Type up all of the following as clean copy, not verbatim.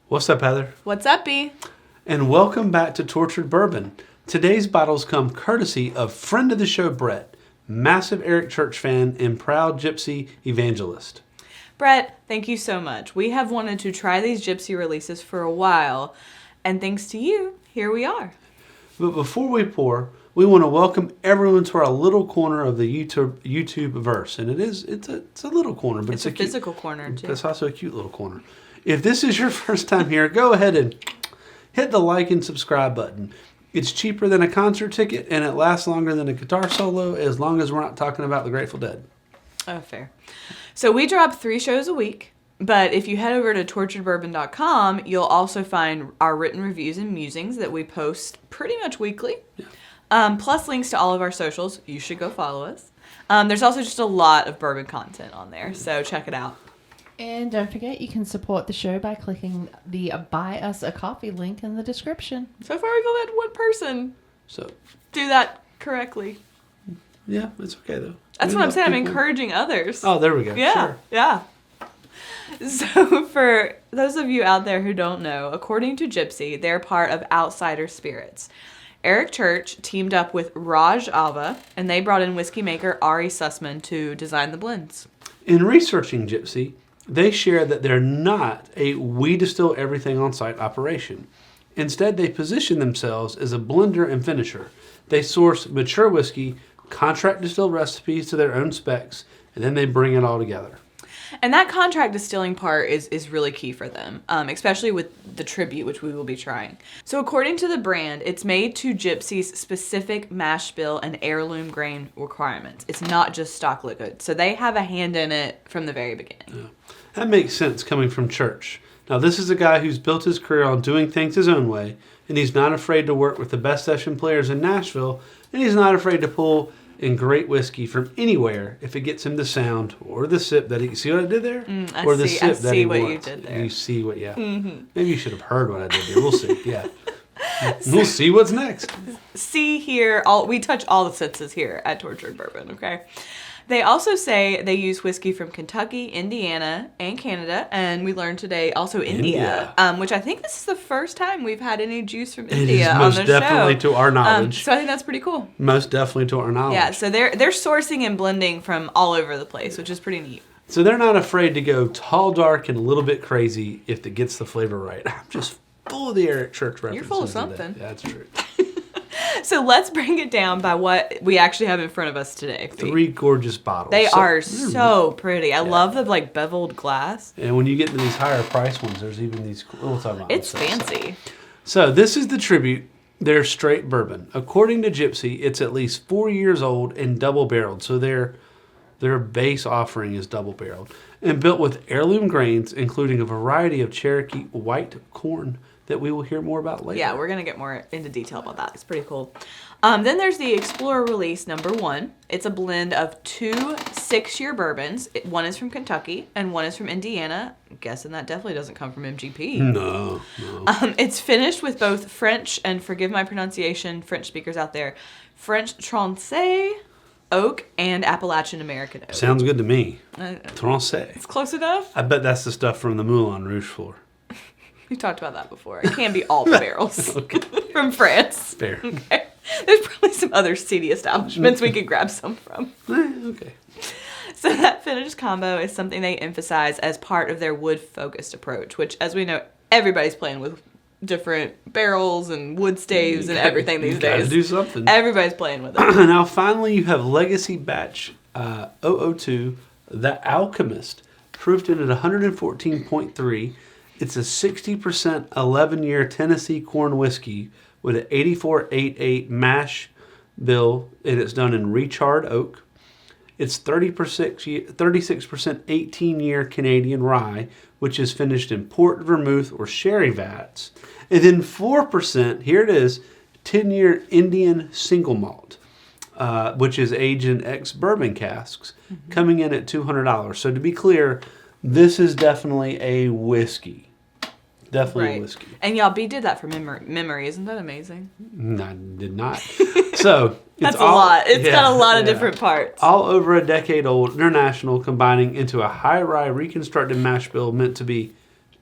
What's up, Heather? What's up, B? And welcome back to Tortured Bourbon. Today's bottles come courtesy of friend of the show, Brett, massive Eric Church fan and proud Gypsy evangelist. Brett, thank you so much. We have wanted to try these Gypsy releases for a while, and thanks to you, here we are. But before we pour, we want to welcome everyone to our little corner of the YouTube verse. And it's a little corner, but It's a physical corner, too. It's also a cute little corner. If this is your first time here, go ahead and hit the like and subscribe button. It's cheaper than a concert ticket, and it lasts longer than a guitar solo, as long as we're not talking about the Grateful Dead. Oh, fair. So we drop 3 shows a week, but if you head over to torturedbourbon.com, you'll also find our written reviews and musings that we post pretty much weekly. Yeah. Plus links to all of our socials. You should go follow us. There's also just a lot of bourbon content on there, so check it out. And don't forget, you can support the show by clicking the Buy Us a Coffee link in the description. So far, we've only had one person So do that correctly. yeah, it's okay though. That's what I'm saying. I'm encouraging others. Oh, there we go. Yeah, Sure. yeah. So for those of you out there who don't know, according to JPYSI, they're part of Outsider Spirits. Eric Church teamed up with Raj Alva, and they brought in whiskey maker Ari Sussman to design the blends. In researching JPYSI, they share that they're not a we distill everything on site operation. Instead, they position themselves as a blender and finisher. They source mature whiskey, contract distill recipes to their own specs, and then they bring it all together. And that contract distilling part is really key for them, especially with the Tribute, which we will be trying. So according to the brand, it's made to JPYSI's specific mash bill and heirloom grain requirements. It's not just stock liquid. So they have a hand in it from the very beginning. Yeah. That makes sense coming from Church. Now, this is a guy who's built his career on doing things his own way, and he's not afraid to work with the best session players in Nashville, and he's not afraid to pull in great whiskey from anywhere if it gets him the sound or the sip that he... See what I did there? I see what you did there. You see what, yeah. Mm-hmm. Maybe you should have heard what I did there. We'll see, yeah. We'll see what's next. See here, we touch all the senses here at Tortured Bourbon, okay? They also say they use whiskey from Kentucky, Indiana, and Canada, and we learned today also India. Which I think this is the first time we've had any juice from India on the show. Most definitely to our knowledge. So I think that's pretty cool. Most definitely to our knowledge. Yeah, so they're sourcing and blending from all over the place, which is pretty neat. So they're not afraid to go tall, dark, and a little bit crazy if it gets the flavor right. I'm just full of the Eric Church references. You're full of something. Yeah, that's true. So let's bring it down by what we actually have in front of us today. 3 gorgeous bottles. They are so pretty. I love the beveled glass. And when you get into these higher price ones, there's even these. We'll talk about it's fancy. So this is the Tribute. They're straight bourbon. According to JPYSI, it's at least 4 years old and double barreled. So their base offering is double barreled and built with heirloom grains, including a variety of Cherokee White Corn that we will hear more about later. Yeah, we're going to get more into detail about that. It's pretty cool. Then there's the Explorer release number 1. It's a blend of 2 6-year bourbons. One is from Kentucky and one is from Indiana. I'm guessing that definitely doesn't come from MGP. No. It's finished with both French, and forgive my pronunciation, French speakers out there, French Trancé oak and Appalachian American oak. Sounds good to me. Trancé. It's close enough. I bet that's the stuff from the Moulin Rouge floor. We talked about that before. It can be all the barrels from France. Fair. Okay. There's probably some other seedy establishments we could grab some from. Okay. So that finished combo is something they emphasize as part of their wood-focused approach, which, as we know, everybody's playing with different barrels and wood staves and everything these days. Gotta do something. Everybody's playing with it. Now, finally, you have Legacy Batch 002, The Alchemist, proofed in at 114.3. It's a 60% 11-year Tennessee corn whiskey with an 84.88 mash bill, and it's done in recharred oak. It's 36% 18-year Canadian rye, which is finished in port, vermouth, or sherry vats. And then 4%, here it is, 10-year Indian single malt, which is aged in ex-bourbon casks, coming in at $200. So to be clear, this is definitely a whiskey. Definitely a whiskey. And y'all, B did that for memory. Isn't that amazing? No, I did not. So that's a lot. It's got a lot of different parts. All over a decade old, international, combining into a high rye reconstructed mash bill meant to be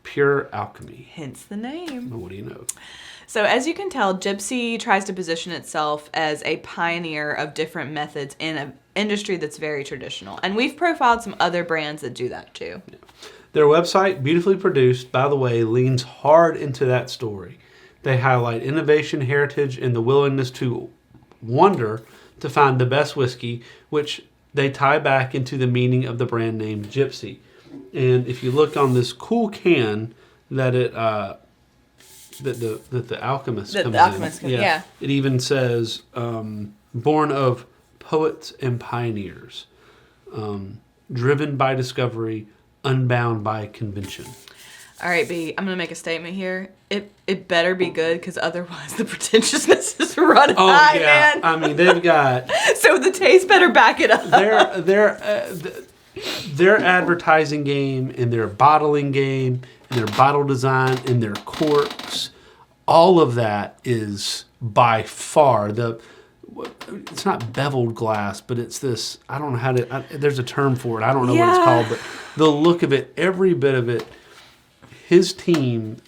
pure alchemy. Hence the name. What do you know? So as you can tell, JPYSI tries to position itself as a pioneer of different methods in an industry that's very traditional. And we've profiled some other brands that do that too. Yeah. Their website, beautifully produced, by the way, leans hard into that story. They highlight innovation, heritage, and the willingness to wonder to find the best whiskey, which they tie back into the meaning of the brand name JPYSI. And if you look on this cool can that the Alchemist comes in, yeah. It even says, born of poets and pioneers, driven by discovery, unbound by convention. All right, B, I'm going to make a statement here. It better be good, because otherwise the pretentiousness is running high, man. I mean, they've got... So the taste better back it up. Their advertising game and their bottling game and their bottle design and their corks, all of that is by far it's not beveled glass, but it's this, I don't know how to, there's a term for it. I don't know what it's called, but the look of it, every bit of it, the team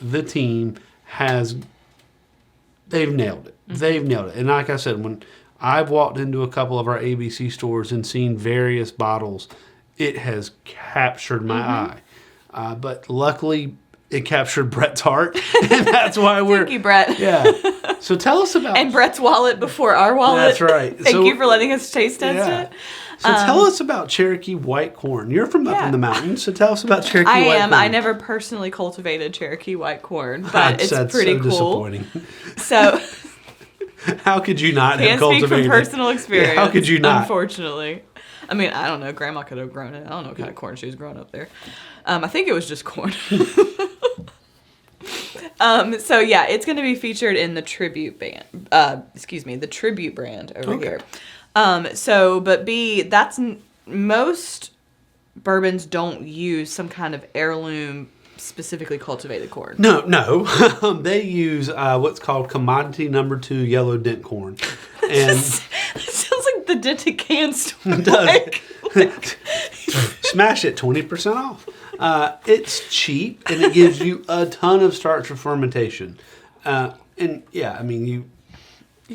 they've nailed it. Mm-hmm. They've nailed it. And like I said, when I've walked into a couple of our ABC stores and seen various bottles, it has captured my eye. But luckily, it captured Brett's heart, and that's why we're... Thank you, Brett. Yeah. So tell us about... And Brett's wallet before our wallet. That's right. Thank you for letting us taste test it. So tell us about Cherokee White Corn. You're from up in the mountains, so tell us about Cherokee White Corn. I never personally cultivated Cherokee White Corn, but it's pretty cool. Disappointing. So... How could you not have Can't cultivated speak from personal experience. Yeah, how could you not? Unfortunately. I mean, I don't know. Grandma could have grown it. I don't know what kind of corn she was growing up there. I think it was just corn. So yeah, it's going to be featured in the Tribute band. The Tribute brand over here. But that's most bourbons don't use some kind of heirloom specifically cultivated corn. No. They use what's called commodity number 2 yellow dent corn. And that sounds like the dented can store. It does. Smash it, 20% off. It's cheap, and it gives you a ton of starch for fermentation. And yeah, I mean, you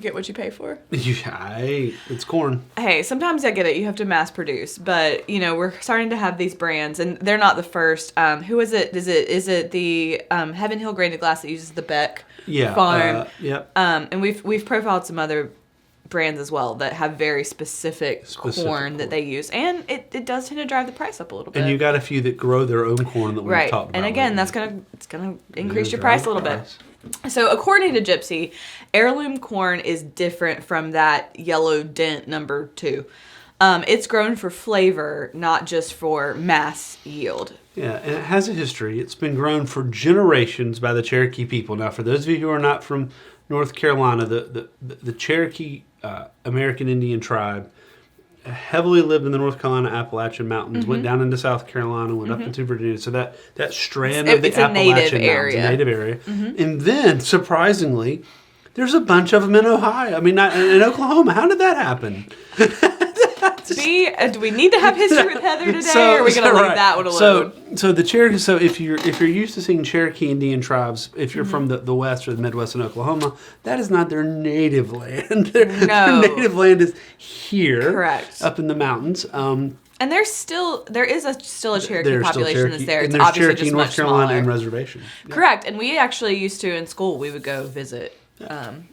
get what you pay for. It's corn. Hey, sometimes I get it. You have to mass produce, but we're starting to have these brands, and they're not the first. Who is it? Is it the Heaven Hill Granted Glass that uses the Beck farm? Yep. And we've profiled some other brands as well that have very specific corn that they use, and it does tend to drive the price up a little bit. And you got a few that grow their own corn that we've talked about. And again, it's gonna increase your price a little bit. So according to JPYSI, heirloom corn is different from that yellow dent number 2. It's grown for flavor, not just for mass yield. Yeah, and it has a history. It's been grown for generations by the Cherokee people. Now, for those of you who are not from North Carolina, the Cherokee American Indian tribe heavily lived in the North Carolina Appalachian Mountains, went down into South Carolina, went up into Virginia. So that strand of the Appalachian Mountains, a native area. And then, surprisingly, there's a bunch of them in Ohio. I mean, not in Oklahoma. How did that happen? Do we need to have history with Heather today, or are we going to leave that one alone? So the Cherokee. So if you're used to seeing Cherokee Indian tribes, if you're from the West or the Midwest in Oklahoma, that is not their native land. Their native land is here, correct, up in the mountains. And there is still a Cherokee population that's there. And it's there's obviously Cherokee just in North much Carolina smaller. and reservation. Yeah. Correct, and we actually used to in school. We would go visit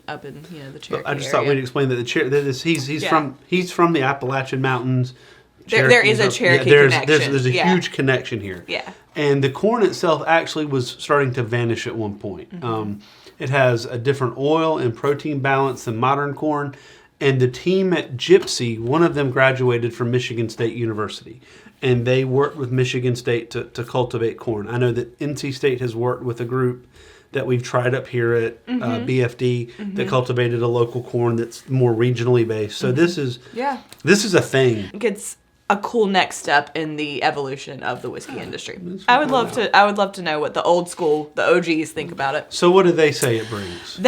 up in the Cherokee. I just thought we'd explain that he's from the Appalachian Mountains. There is a Cherokee connection. There's a huge connection here. Yeah. And the corn itself actually was starting to vanish at one point. It has a different oil and protein balance than modern corn. And the team at JPYSI, one of them graduated from Michigan State University. And they worked with Michigan State to cultivate corn. I know that NC State has worked with a group that we've tried up here at BFD that cultivated a local corn that's more regionally based. So this is a thing. It's a cool next step in the evolution of the whiskey industry. I would love to know what the old school, the OGs think about it. So what do they say it brings?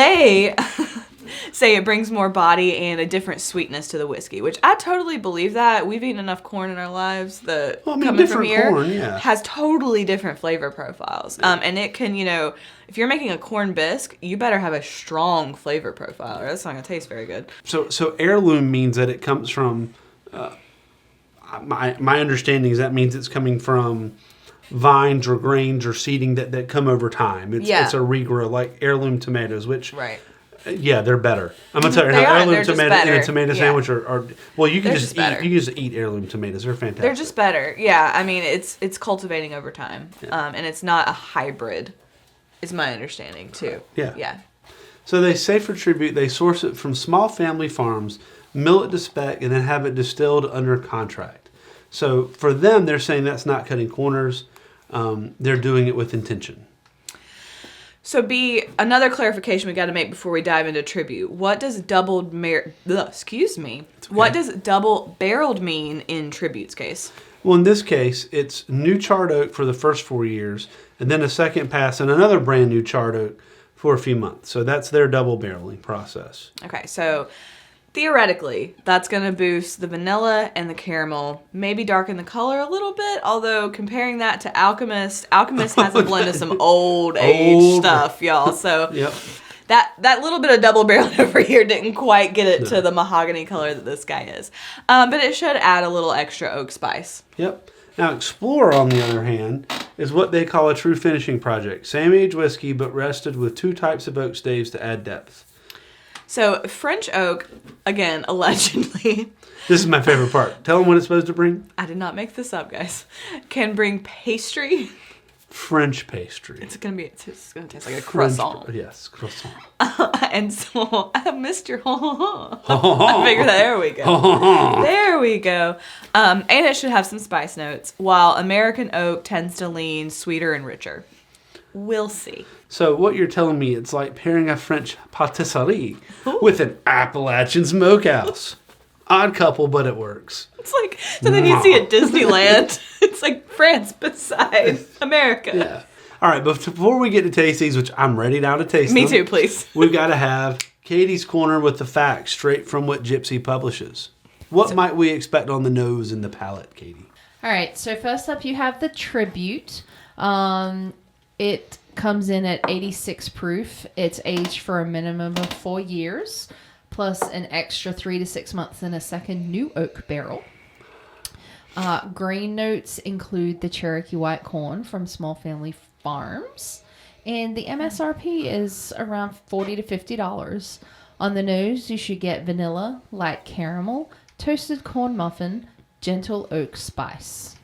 say it brings more body and a different sweetness to the whiskey, which I totally believe that. We've eaten enough corn in our lives that coming from here corn, yeah. has totally different flavor profiles. Yeah. And it can, if you're making a corn bisque, you better have a strong flavor profile or that's not going to taste very good. So heirloom means that it comes from, my understanding is that means it's coming from vines or grains or seeding that come over time. It's a regrow, like heirloom tomatoes, which Right. Yeah, they're better. I'm gonna tell you, heirloom tomato in a tomato sandwich are well, you can just eat heirloom tomatoes. They're fantastic. They're just better. Yeah, I mean it's cultivating over time, and it's not a hybrid, is my understanding too. Yeah. So they say for Tribute, they source it from small family farms, mill it to spec, and then have it distilled under contract. So for them, they're saying that's not cutting corners. They're doing it with intention. So another clarification we got to make before we dive into Tribute. What does double barreled mean in Tribute's case? Well, in this case, it's new charred oak for the first 4 years, and then a second pass and another brand new charred oak for a few months. So that's their double barreling process. Okay, so theoretically, that's going to boost the vanilla and the caramel, maybe darken the color a little bit, although comparing that to Alchemist has a blend of some old age stuff, y'all. So Yep. that little bit of double barrel over here didn't quite get it to the mahogany color that this guy is. But it should add a little extra oak spice. Yep. Now, Explorer, on the other hand, is what they call a true finishing project. Same age whiskey, but rested with 2 types of oak staves to add depth. So French oak, again, allegedly. This is my favorite part. Tell them what it's supposed to bring. I did not make this up, guys. Can bring pastry. French pastry. It's gonna taste like a croissant. Yes, croissant. And so I missed your I figured there we go. There we go. And it should have some spice notes, while American oak tends to lean sweeter and richer. We'll see. So what you're telling me, it's like pairing a French patisserie with an Appalachian smokehouse. Odd couple, but it works. It's like something you see at Disneyland. It's like France beside America. Yeah. All right, but before we get to taste these, which I'm ready now to taste Me them. too, please. We've got to have Katie's Corner with the facts straight from what JPYSI publishes. What might we expect on the nose and the palate, Katie? All right, so first up you have the Tribute. It comes in at 86 proof. It's aged for a minimum of 4 years, plus an extra 3 to 6 months in a second new oak barrel. Grain notes include the Cherokee White Corn from Small Family Farms, and the MSRP is around $40 to $50. On the nose, you should get vanilla, light caramel, toasted corn muffin, gentle oak spice.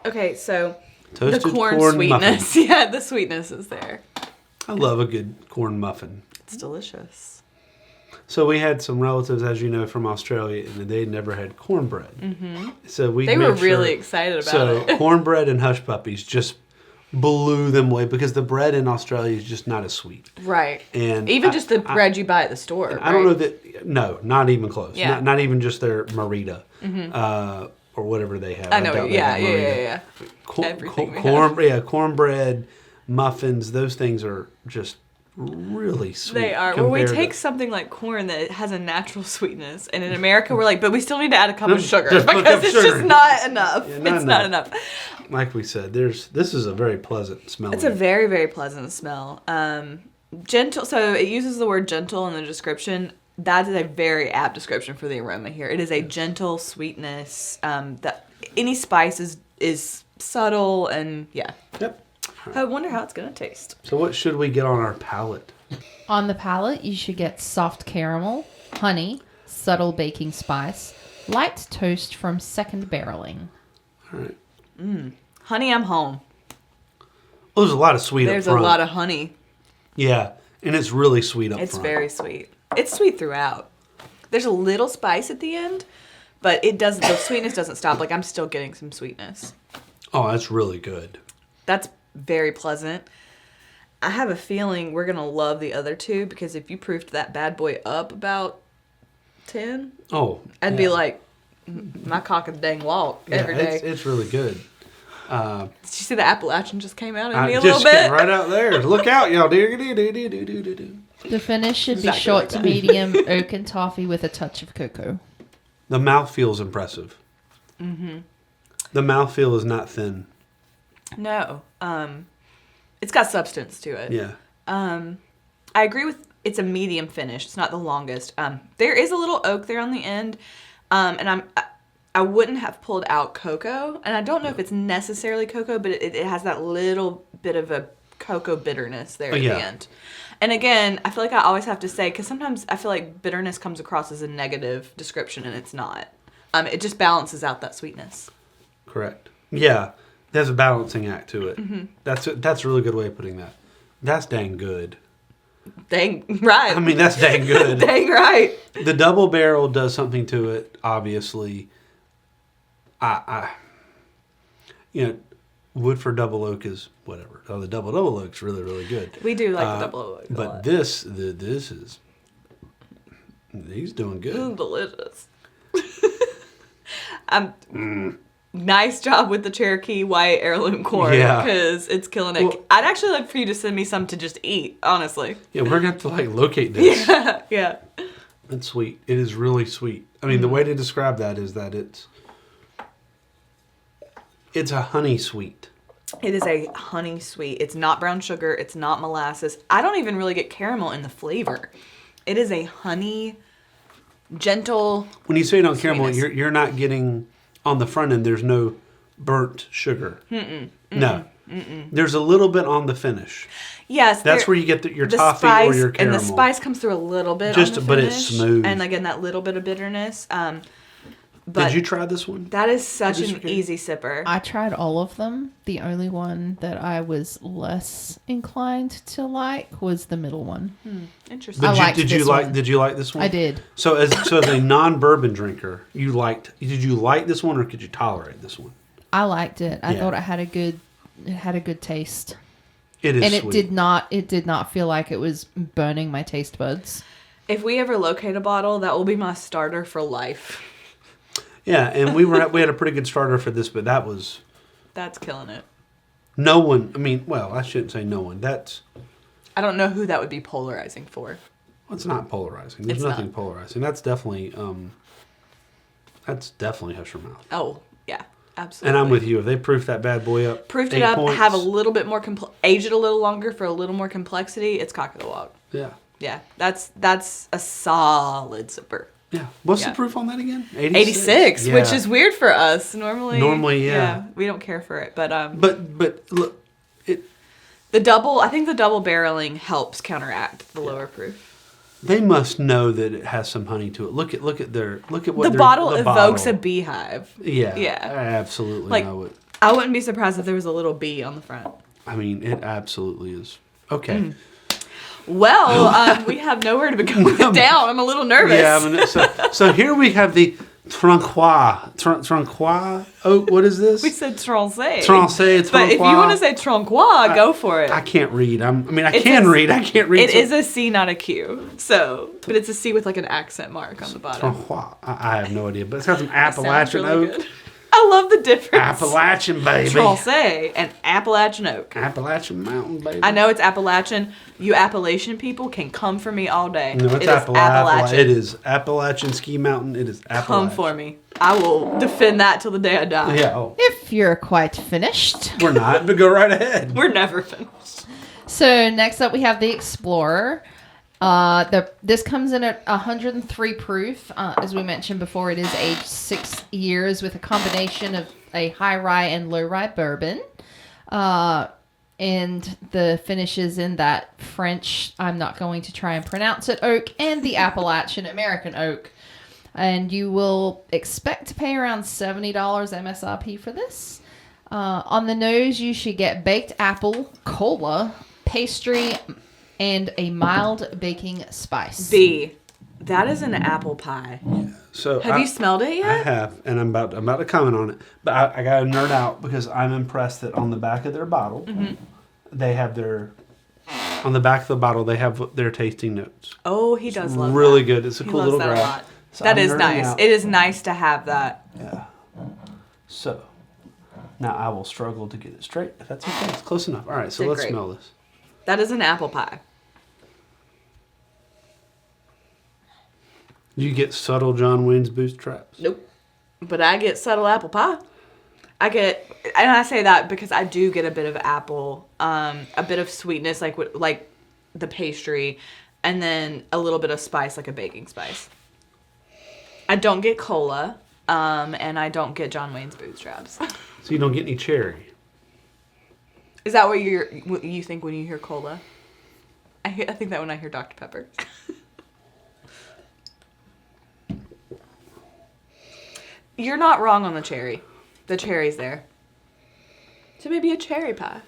Okay, so Toasted the corn sweetness. Muffin. Yeah, the sweetness is there. I love a good corn muffin. It's delicious. So we had some relatives, as you know, from Australia, and they never had cornbread. Mm-hmm. So they were really excited about it. So cornbread and hush puppies just blew them away because the bread in Australia is just not as sweet. Right. And even just the bread you buy at the store. Right? I don't know that. No, not even close. Yeah. Not even just their Merita. Mm-hmm. Or whatever they have. I know. Yeah. Cornbread, muffins. Those things are just really sweet. They are. Well, we take something like corn that has a natural sweetness, and in America we're like, but we still need to add a cup of sugar because it's just not enough. Yeah, it's not enough. Like we said, this is a very pleasant smell. It's a very, very pleasant smell. Gentle. So it uses the word gentle in the description. That is a very apt description for the aroma here. It is a gentle sweetness. That any spice is subtle and yeah. Yep. I wonder how it's gonna taste. So what should we get on our palate? On the palate, you should get soft caramel, honey, subtle baking spice, light toast from second barreling. All right. Honey, I'm home. Oh, there's a lot of sweet up front. There's a lot of honey. Yeah, and it's really sweet up front. It's very sweet. It's sweet throughout. There's a little spice at the end, but the sweetness doesn't stop. Like I'm still getting some sweetness. Oh, that's really good. That's very pleasant. I have a feeling we're gonna love the other two because if you proofed that bad boy up about 10, I'd be like, my cock and dang walk every day. It's really good. Did you see the Appalachian just came out in me a just little bit? Right out there. Look out, y'all. The finish should be Exactly short like to that. medium oak and toffee with a touch of cocoa. The mouthfeel is impressive. Mm-hmm. The mouthfeel is not thin. No. It's got substance to it. Yeah. I agree with it's a medium finish. It's not the longest. There is a little oak there on the end. And I wouldn't have pulled out cocoa. And I don't know if it's necessarily cocoa, but it has that little bit of a cocoa bitterness there at the end. And again, I feel like I always have to say, because sometimes I feel like bitterness comes across as a negative description, and it's not. It just balances out that sweetness. Correct. Yeah. There's a balancing act to it. Mm-hmm. That's a really good way of putting that. That's dang good. Dang right. I mean, that's dang good. Dang right. The double barrel does something to it, obviously. Woodford double oak is whatever. Oh, the double oak's really, really good. We do like the double oak a But lot. this is, he's doing good. Delicious. Nice job with the Cherokee White heirloom corn, Yeah. because it's killing it. Well- I'd actually like for you to send me some to just eat, honestly. Yeah, we're going to have to locate this. Yeah. It's sweet. It is really sweet. I mean, the way to describe that is that it's a honey sweet. It is a honey sweet. It's not brown sugar. It's not molasses. I don't even really get caramel in the flavor. It is a honey, gentle. When you say don't caramel, sweetness. you're not getting on the front end. There's no burnt sugar. No. There's a little bit on the finish. Yes, That's where you get your the toffee spice, or your caramel. and the spice comes through a little bit. Just- on the but finish, it's smooth. and again that little bit of bitterness. But Did you try this one? that is such Is this an okay? easy sipper. I tried all of them. The only one that I was less inclined to like was the middle one. Interesting. I liked Did you this like? one. Did you like this one? I did. So as a non-bourbon drinker, did you like this one or could you tolerate this one? I liked it. I Yeah. thought it had a good taste. It is And sweet. it did not feel like it was burning my taste buds. If we ever locate a bottle, that will be my starter for life. Yeah, and we had a pretty good starter for this, but That's killing it. no one. I mean, well, I shouldn't say no one. I don't know who that would be polarizing for. It's not polarizing. There's It's nothing not. polarizing. That's definitely Husher Mouth. Oh, yeah, absolutely. And I'm with you. If they proof that bad boy up, Proofed 8 it up, points, have a little bit more, age it a little longer for a little more complexity, it's cock of the walk. Yeah. Yeah, that's a solid sipper. Yeah. What's Yeah. the proof on that again? 86, Yeah. which is weird for us. Normally, yeah. we don't care for it. But But look, I think the double barreling helps counteract the lower proof. they must know that it has some honey to it. Look at what The they're- bottle the evokes bottle. a beehive. Yeah. Yeah. I absolutely Like- know it. I wouldn't be surprised if there was a little bee on the front. I mean, it absolutely is. Okay. Well, we have nowhere to go with it down. I'm a little nervous. Yeah, I mean, so here we have the Tronquois. Oh, what is this? We said Trancé. Trancé, But if you Tronquois. want to say Tronquois, go for it. I can't read. I It can says- read. I can't read. It is a C, not a Q. So, but it's a C with like an accent mark on the bottom. Tronquois. I have no idea, but it's got some Sounds Appalachian really oak. good. I love the difference. Appalachian, baby. Trancé and Appalachian oak. Appalachian Mountain, baby. I know it's Appalachian. You Appalachian people can come for me all day. No, it's It is Appalachian. It is Appalachian Ski Mountain. It is Appalachian. Come for me. I will defend that till the day I die. Yeah. Oh, If you're quite finished. we're not, but go right ahead. We're never finished. So next up we have the Explorer. This comes in at 103 proof. As we mentioned before, it is aged 6 years with a combination of a high rye and low rye bourbon. And the finishes in that French, I'm not going to try and pronounce it, oak, and the Appalachian American oak. And you will expect to pay around $70 MSRP for this. On the nose, you should get baked apple, cola, pastry, and a mild baking spice. B. That is an apple pie. So Have you smelled it I yet? have, and I'm about to comment on it. But I got to nerd out because I'm impressed that on the back of their bottle, they have on the back of the bottle, they have their tasting notes. Oh, he does love Really that. good. It's a He cool loves little that a graph. lot. So That I'm is nerding nice. out. It is nice to have that. Yeah. So now I will struggle to get it straight. If that's okay, it's close enough. All right, so Did let's great. smell this. That is an apple pie. You get subtle John Wayne's boost traps. Nope. But I get subtle apple pie. And I say that because I do get a bit of apple, a bit of sweetness, like the pastry, and then a little bit of spice, like a baking spice. I don't get cola, and I don't get John Wayne's bootstraps. So you don't get any cherry. Is that what you think when you hear cola? I think that when I hear Dr. Pepper. You're not wrong on the cherry. The cherry's there. So maybe a cherry pie.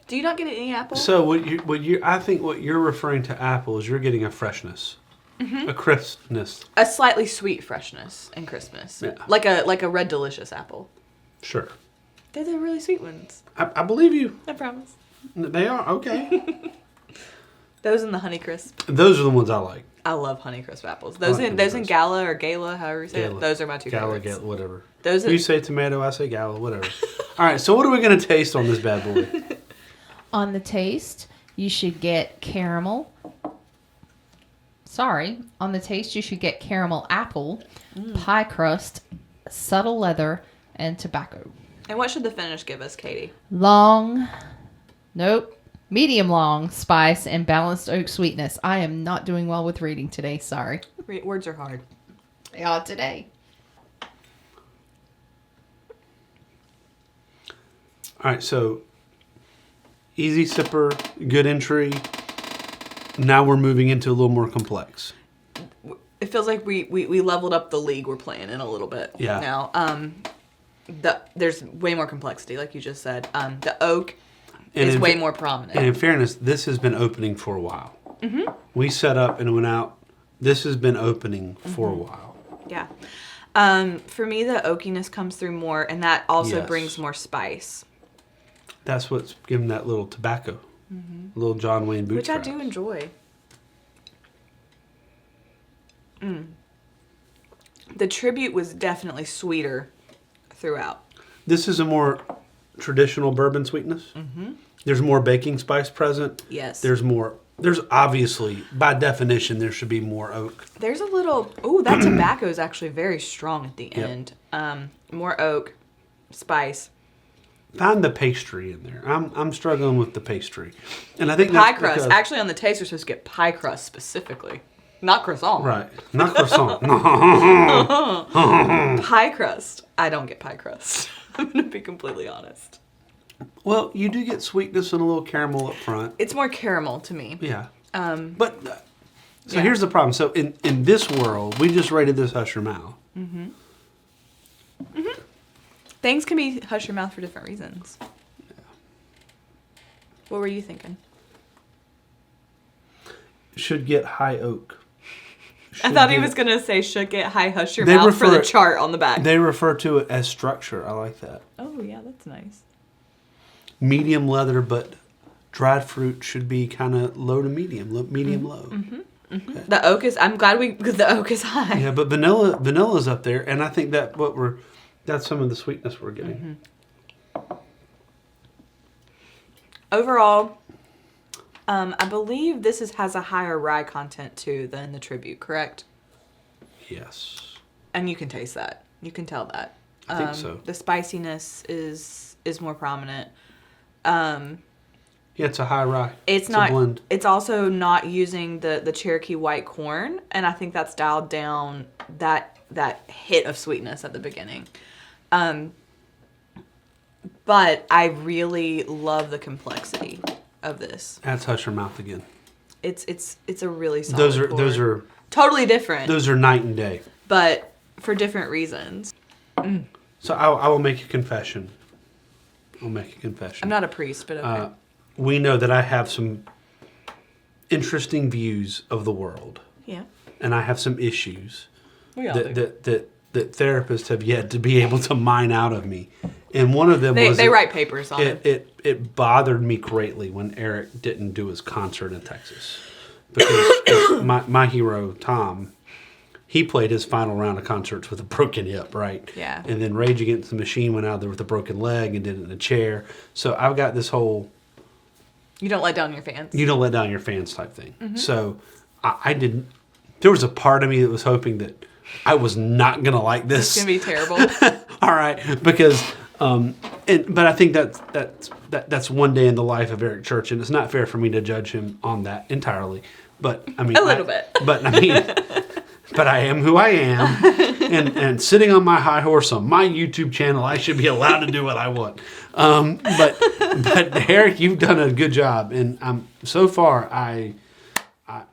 Do you not get any apple? So I think what you're referring to apple is you're getting a freshness, a crispness. A slightly sweet freshness and crispness. Yeah. Like a Red Delicious apple. Sure. They're the really sweet ones. I believe you. I promise. They are okay. Those and the Honeycrisp. Those are the ones I like. I love Honeycrisp apples. Those in Gala or Gala, however you say it. Those are my two favorites. Gala, whatever. Those you say tomato, I say Gala, whatever. All right, so what are we going to taste on this bad boy? On the taste, you should get caramel. On the taste, you should get caramel apple, pie crust, subtle leather, and tobacco. And what should the finish give us, Katie? Medium long spice and balanced oak sweetness. I am not doing well with reading today. Sorry. Words are hard. Yeah, today. All right, so easy sipper, good entry. Now we're moving into a little more complex. It feels like we leveled up the league we're playing in a little bit. Yeah. Now, there's way more complexity, like you just said. The oak is way more prominent. And in fairness, this has been opening for a while. Mm-hmm. We set up and went out. This has been opening for a while. Yeah. For me, the oakiness comes through more, and that also brings more spice. That's what's giving that little tobacco, little John Wayne boot Which traps. I do enjoy. The Tribute was definitely sweeter throughout. This is a more traditional bourbon sweetness. Mm-hmm. There's more baking spice present. Yes. There's obviously, by definition, there should be more oak. There's a little, that tobacco is actually very strong at the end. More oak, spice. Find the pastry in there. I'm struggling with the pastry. And I think Pie crust. Actually, on the taste, you're supposed to get pie crust specifically. Not croissant. Right. Not croissant. Pie crust. I don't get pie crust. I'm going to be completely honest. Well, you do get sweetness and a little caramel up front. It's more caramel to me. Yeah. Here's the problem. So in this world, we just rated this hush your mouth. Mm-hmm. Mm-hmm. Things can be hush your mouth for different reasons. Yeah. What were you thinking? Should get high oak. I thought he was going to say should get high hush your mouth for the chart on the back. They refer to it as structure. I like that. Oh, yeah, that's nice. Medium leather, but dried fruit should be kind of low to medium low. Mm-hmm. Mm-hmm. Okay. The oak is, I'm glad because the oak is high. Yeah, but vanilla's up there, and I think that's some of the sweetness we're getting. Mm-hmm. Overall, I believe this has a higher rye content too than the Tribute, correct? Yes. And you can taste that. You can tell that. I think so. The spiciness is more prominent. Yeah, it's a high rye. It's not a blend. It's also not using the Cherokee White Corn, and I think that's dialed down that hit of sweetness at the beginning. But I really love the complexity of this. That's hush your mouth again. It's a really solid Those are totally different. Those are night and day. But for different reasons. Mm. So I will make a confession. I'm not a priest, but okay. We know that I have some interesting views of the world. Yeah. And I have some issues we all do. that therapists have yet to be able to mine out of me. And one of them was... They write papers on it. It bothered me greatly when Eric didn't do his concert in Texas. Because my hero, Tom, he played his final round of concerts with a broken hip, right? Yeah. And then Rage Against the Machine went out there with a broken leg and did it in a chair. So I've got this whole... You don't let down your fans. You don't let down your fans type thing. Mm-hmm. So I didn't... There was a part of me that was hoping that I was not going to like this. It's going to be terrible. All right, because but I think that's one day in the life of Eric Church, and it's not fair for me to judge him on that entirely. But I mean, A little bit. But I mean, but I am who I am, and sitting on my high horse on my YouTube channel, I should be allowed to do what I want. But Eric, you've done a good job, and so far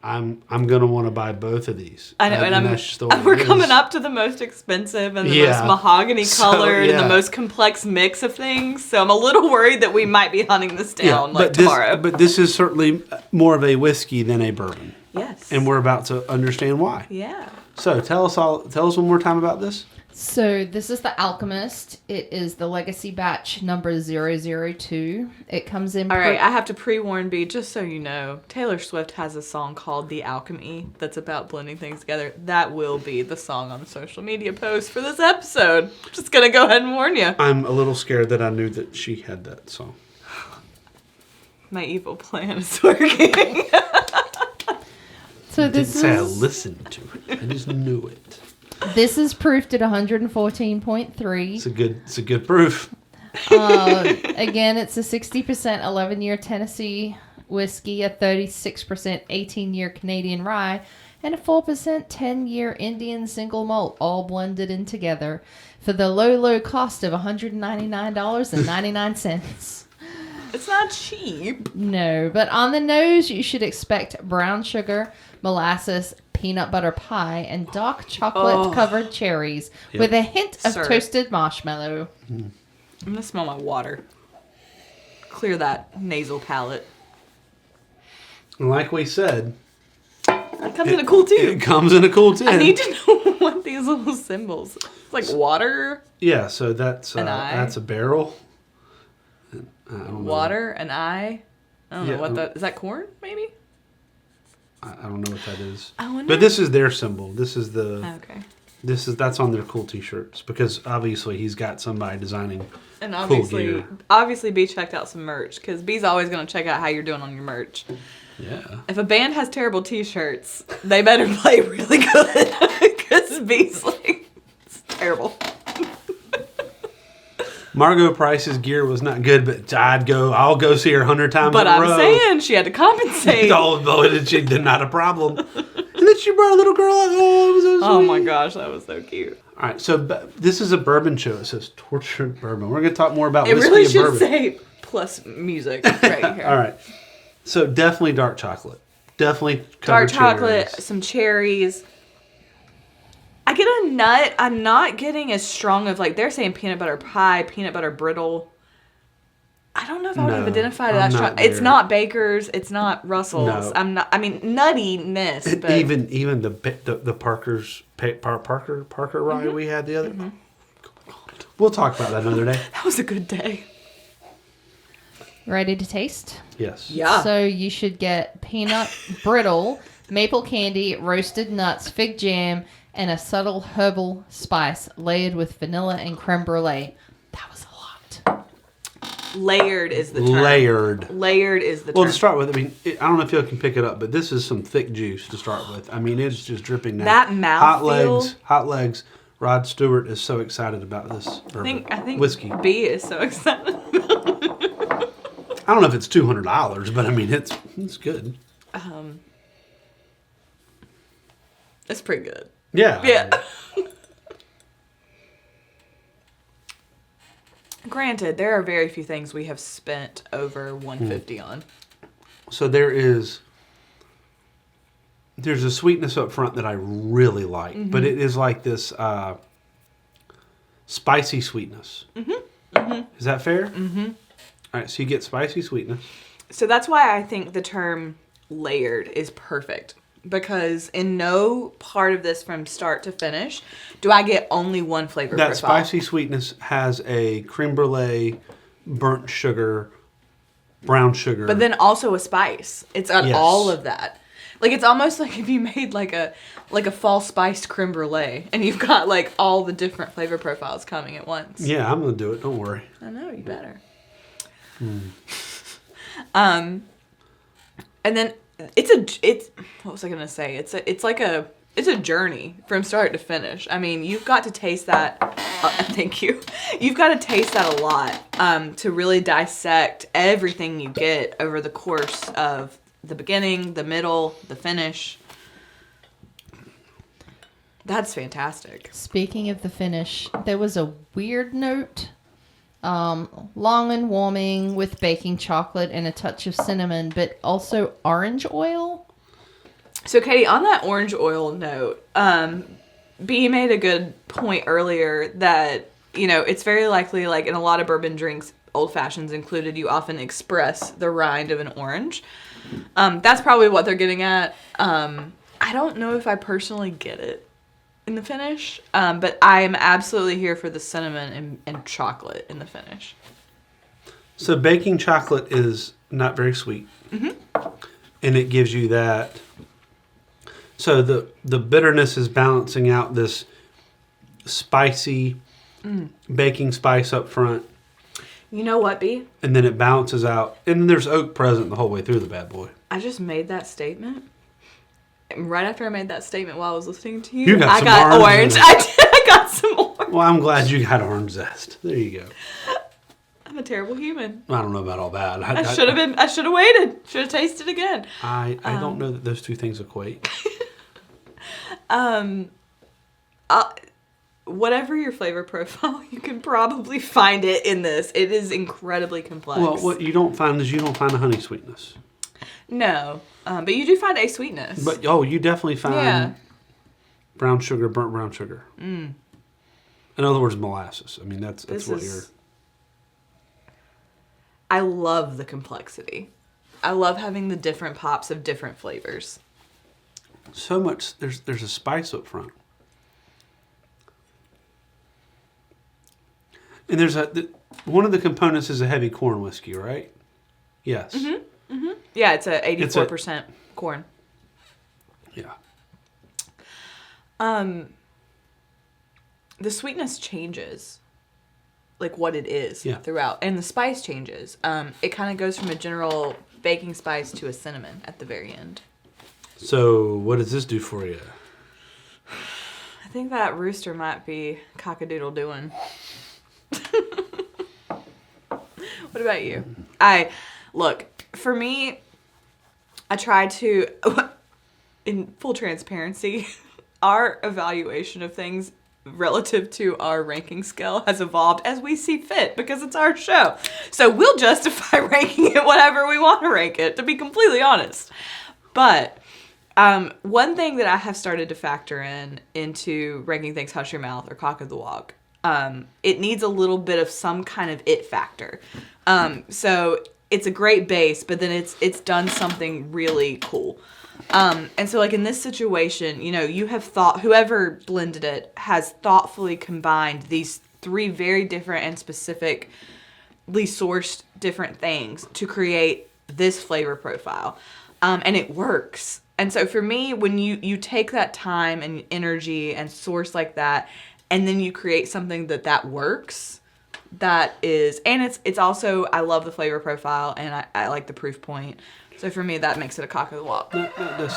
I'm gonna want to buy both of these. I know, and that's just the way we're it coming is. up to the most expensive and the Yeah. most mahogany colored and yeah. the most complex mix of things. So I'm a little worried that we might be hunting this down tomorrow. But this is certainly more of a whiskey than a bourbon, Yes. and we're about to understand why. Yeah. So tell us one more time about this. So this is the Alchemist. It is the Legacy Batch number 002. It comes in... All right, I have to pre-warn B, just so you know, Taylor Swift has a song called The Alchemy that's about blending things together. That will be the song on the social media post for this episode. Just going to go ahead and warn you. I'm a little scared that I knew that she had that song. My evil plan is working. So I didn't this say I is... listened to it. I just knew it. This is proofed at 114.3. It's a good proof. Again, it's a 60% 11-year Tennessee whiskey, a 36% 18-year Canadian rye, and a 4% 10-year Indian single malt, all blended in together for the low cost of $199.99. It's not cheap. No, but on the nose, you should expect brown sugar, molasses, peanut butter pie, and dark chocolate-covered cherries with a hint of toasted marshmallow. I'm going to smell my water. Clear that nasal palate. And like we said, It comes in a cool tube. it comes in a cool tin. I need to know what these little symbols. It's like water, Yeah, so that's An eye. that's a barrel. And, I don't know. water, an eye. I don't Yeah, know what that is. That corn, maybe? I don't know what that is. I wonder. But this is their symbol. This is Okay. that's on their cool T-shirts because obviously he's got somebody designing. And Cool gear. obviously, B checked out some merch because B's always going to check out how you're doing on your merch. Yeah. If a band has terrible T-shirts, they better play really good because B's like, it's terrible. Margot Price's gear was not good, but I'll go see her 100 times But in a I'm row. saying she had to compensate. Not a problem. And then she brought a little girl out. Oh, it was so sweet. Oh my gosh, that was so cute. All right, so this is a bourbon show. It says Tortured Bourbon. We're going to talk more about It whiskey really and should bourbon. say plus music right here. All right. So definitely dark chocolate. Definitely Dark covered chocolate, cherries. some cherries. I get a nut. I'm not getting as strong of they're saying peanut butter pie, peanut butter brittle. I don't know if I would have No, identified I'm that not strong. there. It's not Baker's. It's not Russell's. No. I'm not. I mean, nuttiness. But Even the Parker's Parker rye we had the other. We'll talk about that another day. that was a good day. Ready to taste? Yes. Yeah. So you should get peanut brittle, maple candy, roasted nuts, fig jam, and a subtle herbal spice layered with vanilla and creme brulee. That was a lot. Layered is the term. Layered is the term. Well, to start with, I mean, I don't know if you can pick it up, but this is some thick juice to start with. I mean, it's just dripping down. That mouthfeel. Hot legs. Rod Stewart is so excited about this bourbon. I think whiskey. B is so excited. I don't know if it's $200, but I mean, it's good. It's pretty good. Yeah. Yeah. Granted, there are very few things we have spent over $150 on. So there's a sweetness up front that I really like, but it is like this spicy sweetness. Is that fair? All right, so you get spicy sweetness. So that's why I think the term layered is perfect. Because in no part of this from start to finish do I get only one flavor That profile. spicy sweetness has a creme brulee, burnt sugar, brown sugar. But then also a spice. It's got Yes. all of that. Like it's almost like if you made like a fall spiced creme brulee and you've got like all the different flavor profiles coming at once. Yeah, I'm going to do it. Don't worry. I know, you better. And then what was I gonna say? It's a journey from start to finish. I mean, you've got to taste that. Thank you. You've got to taste that a lot to really dissect everything you get over the course of the beginning, the middle, the finish. That's fantastic. Speaking of the finish, there was a weird note. Long and warming with baking chocolate and a touch of cinnamon, but also orange oil. So, Katie, on that orange oil note, B made a good point earlier that, it's very likely, like in a lot of bourbon drinks, old fashions included, you often express the rind of an orange. That's probably what they're getting at. I don't know if I personally get it in the finish, but I am absolutely here for the cinnamon and chocolate in the finish. So baking chocolate is not very sweet. Mm-hmm. And it gives you that. So the bitterness is balancing out this spicy baking spice up front. You know what, B? And then it balances out. And there's oak present the whole way through the bad boy. I just made that statement. And right after I made that statement while I was listening to you, I got orange. I got some orange. Well, I'm glad you got orange zest. There you go. I'm a terrible human. I don't know about all that. I should have waited. Should have tasted again. I don't know that those two things equate. Whatever your flavor profile, you can probably find it in this. It is incredibly complex. Well, what you don't find is a honey sweetness. No, but you do find a sweetness. But you definitely find brown sugar, burnt brown sugar. In other words, molasses. I mean, that's what you're. I love the complexity. I love having the different pops of different flavors. So much. There's a spice up front, and there's one of the components is a heavy corn whiskey, right? Yes. Mm-hmm. Mm-hmm. Yeah, it's a 84% corn. Yeah. The sweetness changes, like what it is throughout, and the spice changes. It kind of goes from a general baking spice to a cinnamon at the very end. So, what does this do for you? I think that rooster might be cock-a-doodle doing. What about you? Look, for me, I try to, in full transparency, our evaluation of things relative to our ranking scale has evolved as we see fit because it's our show. So we'll justify ranking it whatever we want to rank it, to be completely honest. But one thing that I have started to factor into ranking things hush your mouth or cock of the walk, it needs a little bit of some kind of it factor. So it's a great base, but then it's done something really cool. And so like in this situation, you have whoever blended it has thoughtfully combined these three very different and specifically sourced different things to create this flavor profile. And it works. And so for me, when you take that time and energy and source like that, and then you create something that works, that is, and it's also, I love the flavor profile and I like the proof point. So for me, that makes it a cock of the walk.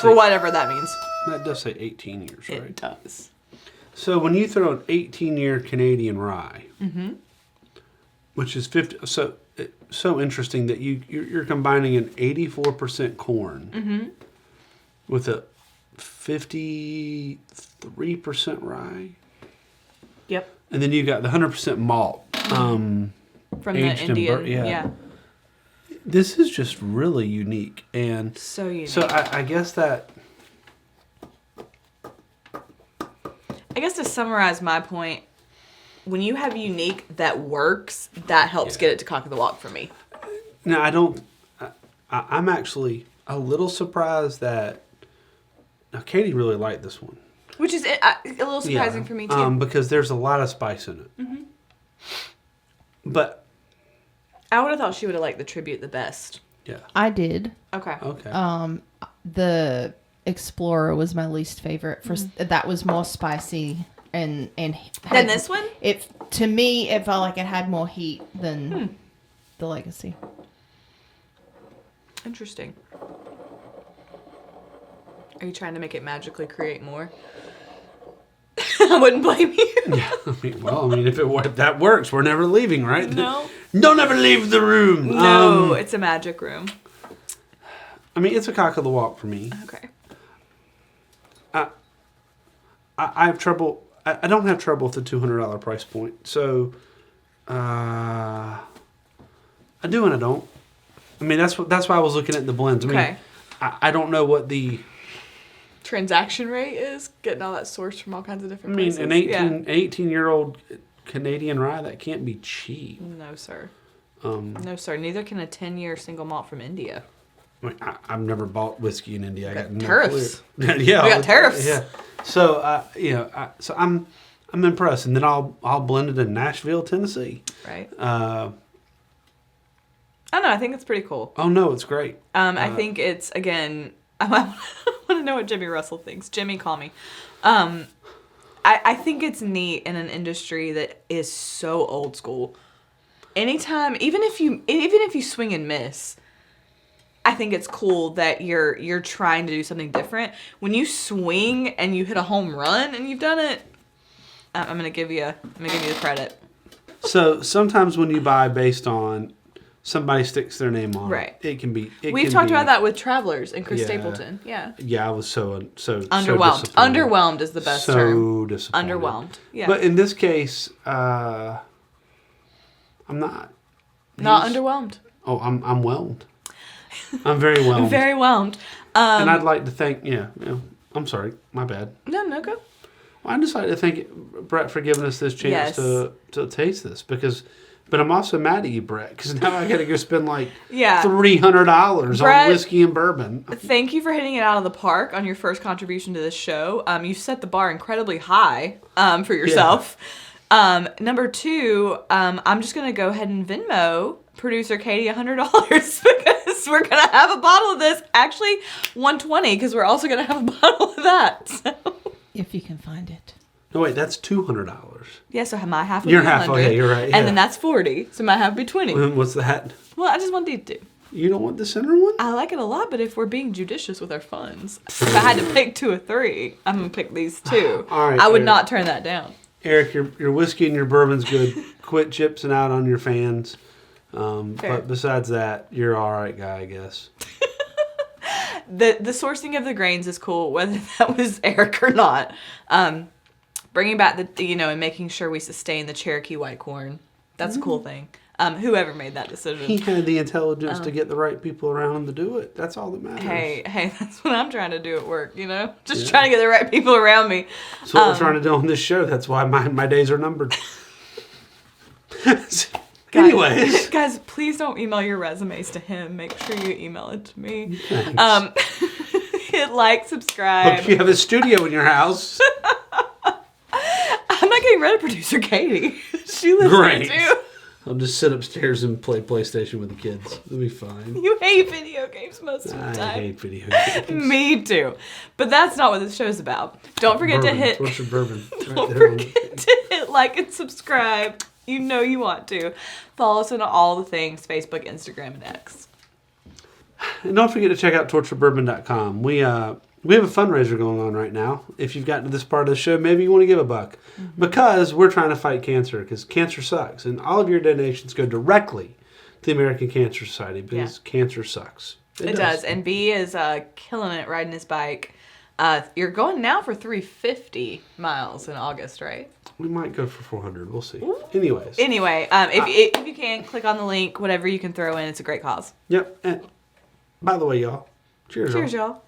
For whatever that means. That does say 18 years, right? It does. So when you throw an 18-year Canadian rye, which is 50, so interesting that you're combining an 84% corn with a 53% rye. Yep. And then you got the 100% malt. From the Indian, yeah. This is just really unique. And so unique. So I guess that... I guess to summarize my point, when you have unique that works, that helps get it to cock of the walk for me. Now, I'm actually a little surprised that... Now, Katie really liked this one. Which is a little surprising for me, too. Because there's a lot of spice in it. Mm-hmm. But... I would have thought she would have liked the Tribute the best. Yeah. I did. Okay. The Explorer was my least favorite. That was more spicy and than this one? To me, it felt like it had more heat than the Legacy. Interesting. Are you trying to make it magically create more? I wouldn't blame you. Yeah, if that works, we're never leaving, right? No. Don't ever leave the room. No, it's a magic room. It's a cock of the walk for me. Okay. I have trouble. I don't have trouble with the $200 price point. So, I do and I don't. That's why I was looking at the blends. Okay. I don't know what the transaction rate is, getting all that sourced from all kinds of different places. an 18-year-old Canadian rye, that can't be cheap. No, sir. No, sir. Neither can a 10-year single malt from India. I've never bought whiskey in India. I got no tariffs. Yeah, we got tariffs. Yeah. So, so I'm impressed, and then I'll blend it in Nashville, Tennessee. Right. I don't know. I think it's pretty cool. Oh no, it's great. I think it's, again, I want to know what Jimmy Russell thinks. Jimmy, call me. I think it's neat in an industry that is so old school. Anytime, even if you swing and miss, I think it's cool that you're trying to do something different. When you swing and you hit a home run and you've done it, I'm gonna give you the credit. So sometimes when you buy based on somebody sticks their name on right, it can be. We've talked about that with Travelers and Chris Stapleton. Yeah. Yeah, I was so underwhelmed. So underwhelmed is the best term. So disappointed. Underwhelmed. Yeah. But in this case, I'm not. Not underwhelmed. Oh, I'm whelmed. I'm very whelmed. Very whelmed. And I'd like to thank, I'm sorry, my bad. No, go. Well, I'd just like to thank Brett for giving us this chance to taste this but I'm also mad at you, Brett, because now I got to go spend $300 on whiskey and bourbon. Thank you for hitting it out of the park on your first contribution to this show. You set the bar incredibly high for yourself. Yeah. Number two, I'm just going to go ahead and Venmo producer Katie $100 because we're going to have a bottle of this. Actually, $120 because we're also going to have a bottle of that. So. If you can find it. No, wait, that's $200. Yeah, so my half would Your be half, 100, okay, you're right. Yeah. And then that's $40, so my half would be $20. What's that? Well, I just want these two. You don't want the center one? I like it a lot, but if we're being judicious with our funds, if I had to pick two or three, I'm going to pick these two. All right, I would not turn that down. Eric, your whiskey and your bourbon's good. Quit gypsing out on your fans. But besides that, you're all right guy, I guess. The sourcing of the grains is cool, whether that was Eric or not. Bringing back and making sure we sustain the Cherokee White Corn. That's a cool thing. Whoever made that decision. He had the intelligence to get the right people around him to do it. That's all that matters. Hey, that's what I'm trying to do at work, Just trying to get the right people around me. That's what we're trying to do on this show. That's why my days are numbered. Anyways. Guys, please don't email your resumes to him. Make sure you email it to me. Hit like, subscribe. Hope you have a studio in your house. I'm not getting rid of producer Katie. She lives Great. there too. I'll just sit upstairs and play PlayStation with the kids. It'll be fine. You hate video games most of the time. I hate video games. Me too. But that's not what this show's about. Don't forget to hit... Tortured Bourbon. Don't forget to hit like and subscribe. You know you want to. Follow us on all the things, Facebook, Instagram, and X. And don't forget to check out torturedbourbon.com. We have a fundraiser going on right now. If you've gotten to this part of the show, maybe you want to give a buck. Mm-hmm. Because we're trying to fight cancer, because cancer sucks. And all of your donations go directly to the American Cancer Society, because cancer sucks. It does. And B is killing it riding his bike. You're going now for 350 miles in August, right? We might go for 400. We'll see. Ooh. Anyway, if you can, click on the link. Whatever you can throw in. It's a great cause. Yep. And by the way, y'all, cheers, Cheers, y'all.